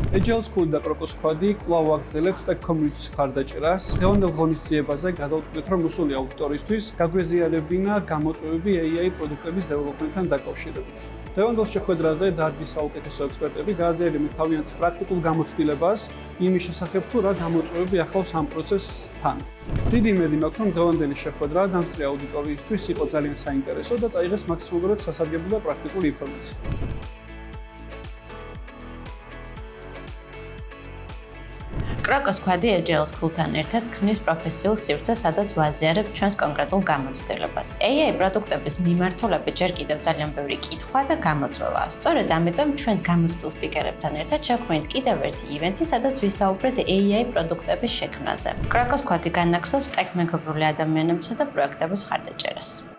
Agile School და Crocus Squad-ი კვლავ აგრძელებთ Stack Community-ს მხარდაჭერას. დღევანდელ ღონისძიებაზე გადავწყვიტეთ, რომ მოსული აუდიტორიისთვის გაგვეზიარებინა გამოწვევები AI პროდუქტების დეველოპმენტთან დაკავშირებით. დღევანდელ შეხვედრაზე დარგის საუკეთესო ექსპერტები გააზიარებენ თავიანთ პრაქტიკულ გამოცდილებას იმის შესახებ, თუ რა გამოწვევები ახლავს ამ პროცესთან. დიდი იმედი მაქვს, რომ დღევანდელი შეხვედრა დამსწრე აუდიტორიისთვის იყო ძალიან საინტერესო და წაიღეს მაქსიმალურად სასარგებლო და პრაქტიკული ინფორმაცია. Crocus Squad-ი Agile School-თან ერთად ქმნის პროფესიულ სივრცეს, სადაც ვაზიარებთ ჩვენს კონკრეტულ გამოცდილებას. AI პროდუქტების მიმართულებით ჯერ კიდევ ძალიან ბევრი კითხვა და გამოწვევაა. სწორედ ამიტომ ჩვენს გამოცდილ სპიკერებთან ერთად შევქმნით კიდევ ერთი ივენთი, სადაც ვისაუბრეთ AI პროდუქტების შექმნაზე. Crocus Squad-ი განაგრძობს ტექ მეგობრული ადამიანებისა და პროექტების მხარდაჭერას.